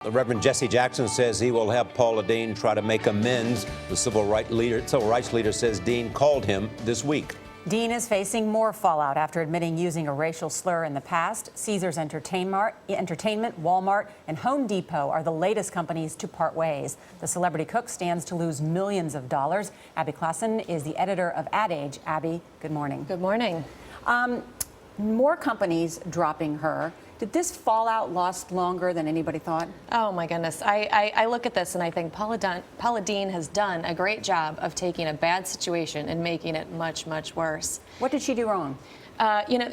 The Reverend Jesse Jackson says he will have Paula Deen try to make amends. The civil rights leader says Deen called him this week. Deen is facing more fallout after admitting using a racial slur in the past. Caesars Entertainment, Walmart, and Home Depot are the latest companies to part ways. The celebrity cook stands to lose millions of dollars. Abby Klassen is the editor of Ad Age. Abby, good morning. Good morning. More companies dropping her. Did this fallout last longer than anybody thought? Oh my goodness. I look at this and I think Paula Deen has done a great job of taking a bad situation and making it much, much worse. What did she do wrong?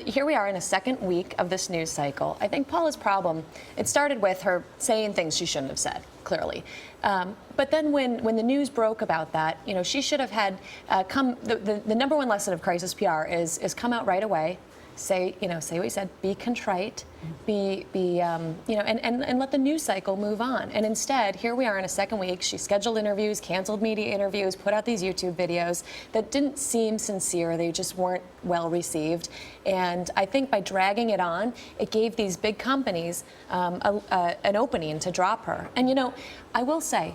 Here we are in a second week of this news cycle. I think Paula's problem, it started with her saying things she shouldn't have said, clearly. But then when the news broke about that, she should have had the number one lesson of crisis PR is come out right away. Say what you said, be contrite, and let the news cycle move on. And instead, here we are in a second week. She scheduled interviews, canceled media interviews, put out these YouTube videos that didn't seem sincere. They just weren't well received. And I think by dragging it on, it gave these big companies an opening to drop her. And I will say,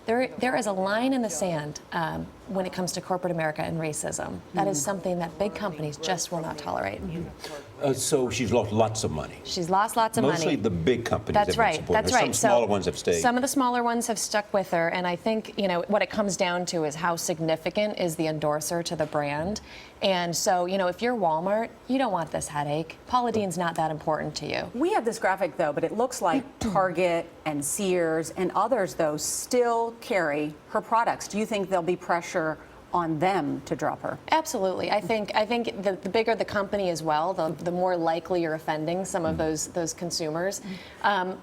there is a line in the sand when it comes to corporate America and racism. That is something that big companies just will not tolerate. So she's lost lots of money. She's lost lots of money. Mostly the big companies That's have been right. supporting That's her. right. Some smaller ones have stayed. Some of the smaller ones have stuck with her, and I think what it comes down to is how significant is the endorser to the brand. And so if you're Walmart, you don't want this headache. Paula Deen's not that important to you. We have this graphic, though, but it looks like Target and Sears and others, though, still carry her products. Do you think there'll be pressure on them to drop her? Absolutely. I think the bigger the company as well, the more likely you're offending some of those consumers.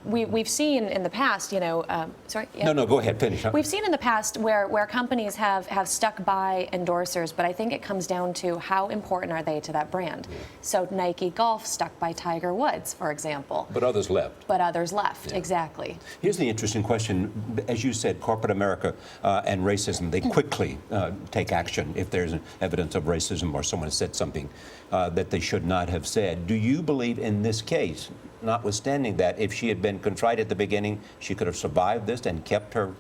We've seen in the past, sorry. Yeah. No, go ahead, finish. We've seen in the past where companies have stuck by endorsers, but I think it comes down to how important are they to that brand. So Nike Golf stuck by Tiger Woods, for example. But others left. Yeah. Exactly. Here's the interesting question. As you said, corporate America and racism, they quickly take action if there's evidence of racism or someone said something that they should not have said. Do you believe in this case, notwithstanding that, if she had been contrite at the beginning, she could have survived this and kept her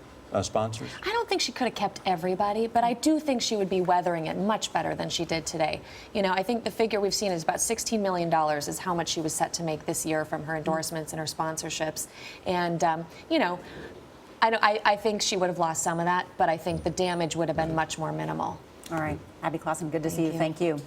sponsors? I don't think she could have kept everybody, but I do think she would be weathering it much better than she did today. I think the figure we've seen is about $16 million is how much she was set to make this year from her endorsements and her sponsorships. And, I think she would have lost some of that, but I think the damage would have been much more minimal. All right. Abby Klassen, good to see you. Thank you.